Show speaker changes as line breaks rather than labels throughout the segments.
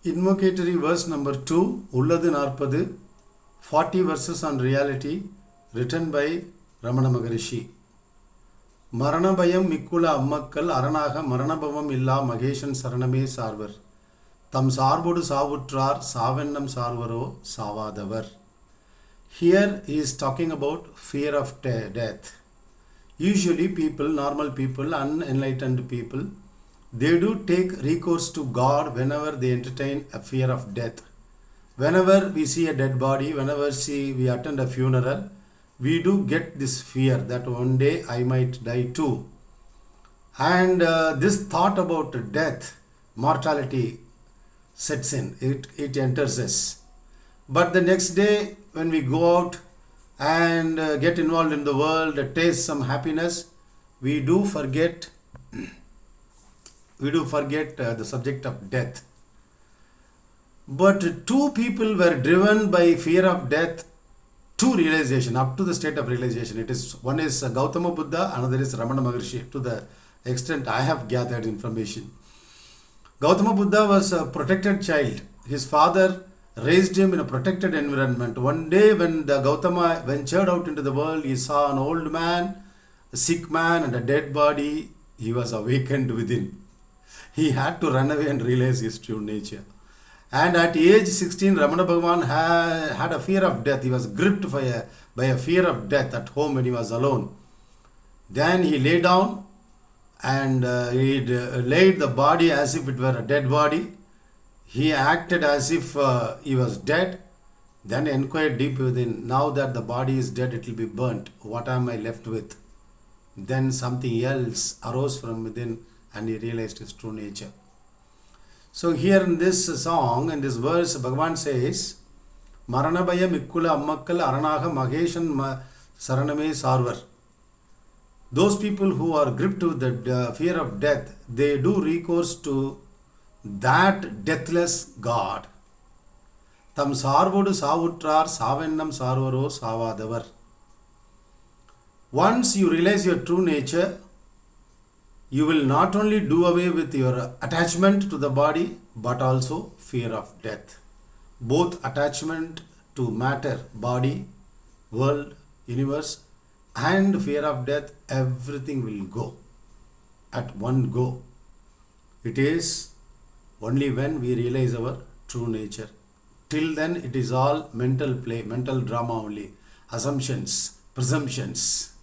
Invocatory verse number 2, Ulladhu Naarpadhu, 40 verses on reality, written by Ramana Maharshi. Maranabayam Mikula Ammakkal Aranaga Maranabhavam Illa Mageshan Saraname Sarvar. Tam Sarbodu Savutrar Savennam Sarvaro Savadavar. Here he is talking about fear of death. Usually people, normal people, unenlightened people, they do take recourse to God whenever they entertain a fear of death. Whenever we see a dead body, whenever we attend a funeral, we do get this fear that one day I might die too. And this thought about death, mortality sets in, it enters us. But the next day when we go out and get involved in the world, taste some happiness, we do forget the subject of death. But two people were driven by fear of death to realization, up to the state of realization. One is Gautama Buddha, another is Ramana Maharshi, to the extent I have gathered information. Gautama Buddha was a protected child. His father raised him in a protected environment. One day when the Gautama ventured out into the world, he saw an old man, a sick man and a dead body. He was awakened within. He had to run away and realize his true nature. And at age 16, Ramana Bhagavan had a fear of death. He was gripped by a fear of death at home when he was alone. Then he lay down and he laid the body as if it were a dead body. He acted as if he was dead. Then inquired deep within, now that the body is dead, it will be burnt. What am I left with? Then something else arose from within and he realized his true nature. So here in this song, in this verse, Bhagavan says, Maranabhaya Mikkula Ammakkal Aranaga Mageshan Saraname Sarvar. Those people who are gripped with the fear of death, they do recourse to that deathless God. Tam Sarvodu Savutrar Savennam Sarvaro Savadavar. Once you realize your true nature, you will not only do away with your attachment to the body, but also fear of death. Both attachment to matter, body, world, universe, and fear of death, everything will go at one go. It is only when we realize our true nature. Till then, it is all mental play, mental drama only, assumptions, presumptions,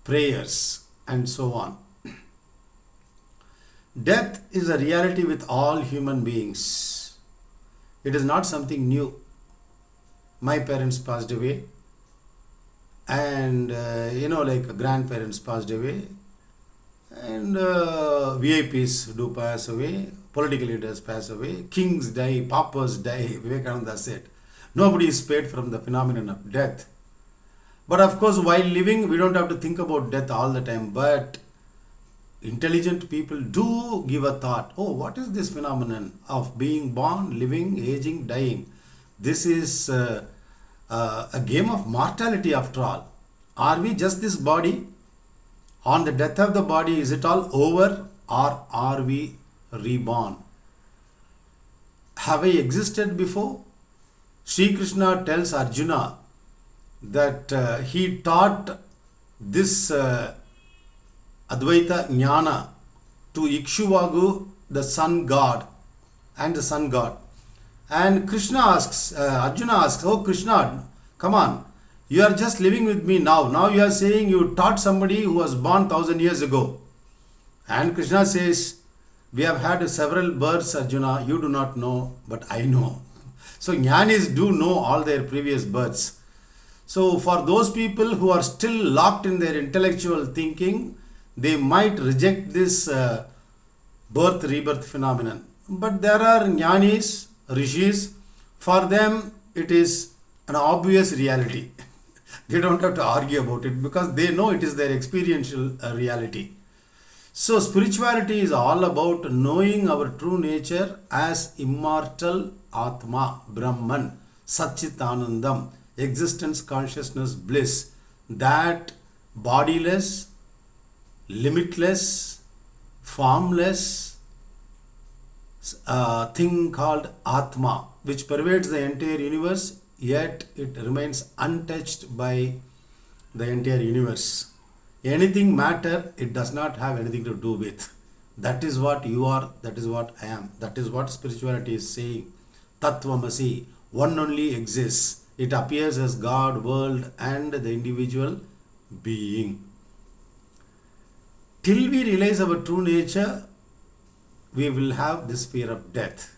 prayers, and so on. Death is a reality with all human beings. It is not something new. My parents passed away, and like grandparents passed away, and VIPs do pass away, political leaders pass away, kings die, paupers die. Vivekananda said, nobody is spared from the phenomenon of death. But of course, while living, we don't have to think about death all the time. But intelligent people do give a thought, oh, what is this phenomenon of being born, living, aging, dying? This is a game of mortality after all. Are we just this body? On the death of the body, is it all over, or are we reborn? Have I existed before? Sri Krishna tells Arjuna that he taught this Advaita Jnana to Ikshvaku, the sun god, and the sun god. And Arjuna asks, oh Krishna, come on, you are just living with me now. Now you are saying you taught somebody who was born 1,000 years ago. And Krishna says, we have had several births, Arjuna, you do not know, but I know. So Jnanis do know all their previous births. So for those people who are still locked in their intellectual thinking, they might reject this birth-rebirth phenomenon. But there are Jnanis, Rishis, for them it is an obvious reality. They don't have to argue about it because they know it is their experiential reality. So spirituality is all about knowing our true nature as immortal Atma, Brahman, Satchitanandam, existence, consciousness, bliss, that bodiless, limitless, formless, thing called Atma, which pervades the entire universe, yet it remains untouched by the entire universe. Anything matter, it does not have anything to do with. That is what you are, that is what I am. That is what spirituality is saying. Tattvamasi, one only exists. It appears as God, world, and the individual being. Till we realize our true nature, we will have this fear of death.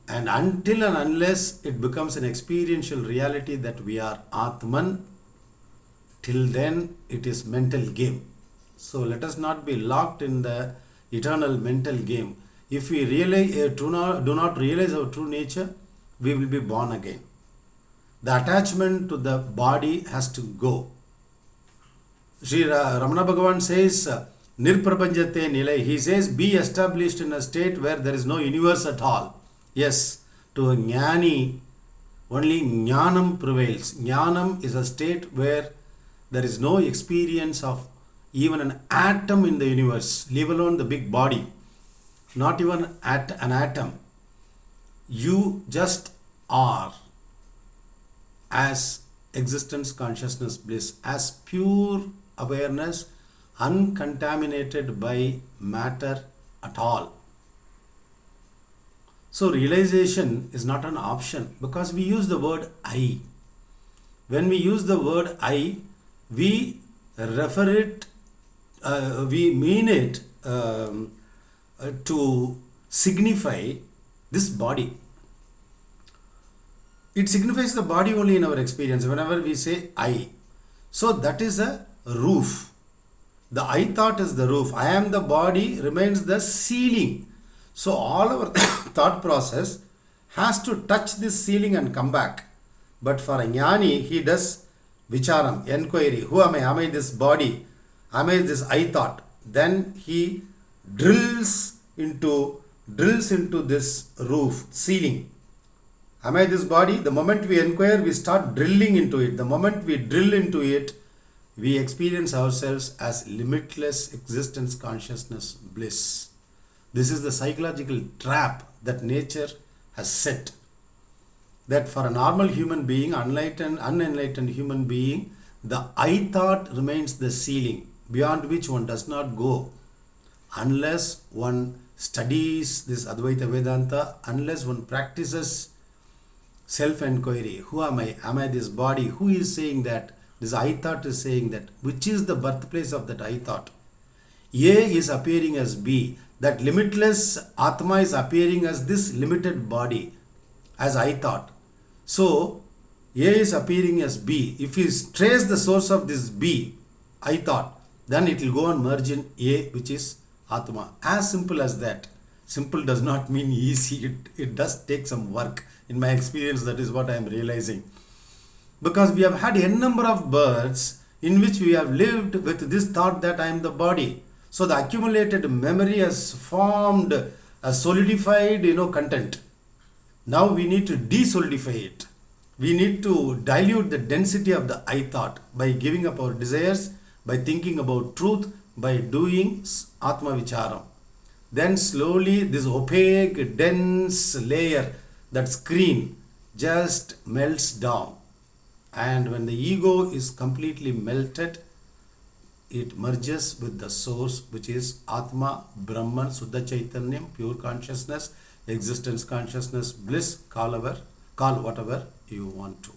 And until and unless it becomes an experiential reality that we are Atman, till then it is mental game. So let us not be locked in the eternal mental game. If we realize, do not realize our true nature, we will be born again. The attachment to the body has to go. Sri Ramana Bhagavan says, Nirprapanjate Nilai. He says, be established in a state where there is no universe at all. Yes, to a jnani, only jnanam prevails. Jnanam is a state where there is no experience of even an atom in the universe, leave alone the big body, not even at an atom. You just are as existence, consciousness, bliss, as pure awareness, uncontaminated by matter at all. So realization is not an option because we use the word I. When we use the word I, we refer it, we mean it to signify this body. It signifies the body only in our experience whenever we say I. So that is a roof. The I thought is the roof. I am the body remains the ceiling. So all our thought process has to touch this ceiling and come back. But for a jnani, he does vicharam, enquiry. Who am I? Am I this body? Am I this I thought? Then he drills into this roof, ceiling. Am I this body? The moment we inquire, we start drilling into it. The moment we drill into it, we experience ourselves as limitless existence, consciousness, bliss. This is the psychological trap that nature has set. That for a normal human being, unenlightened human being, the I thought remains the ceiling beyond which one does not go unless one studies this Advaita Vedanta, unless one practices self-enquiry. Who am I? Am I this body? Who is saying that? This I thought is saying that. Which is the birthplace of that I thought? A is appearing as B. That limitless Atma is appearing as this limited body, as I thought. So, A is appearing as B. If you trace the source of this B, I thought, then it will go and merge in A, which is Atma. As simple as that. Simple does not mean easy. It does take some work. In my experience, that is what I am realizing. Because we have had a number of births in which we have lived with this thought that I am the body. So the accumulated memory has formed a solidified, content. Now we need to desolidify it. We need to dilute the density of the I thought by giving up our desires, by thinking about truth, by doing Atma Vicharam. Then slowly this opaque, dense layer, that screen, just melts down. And when the ego is completely melted, it merges with the source, which is Atma, Brahman, Suddha Chaitanyam, pure consciousness, existence, consciousness, bliss, call whatever you want to.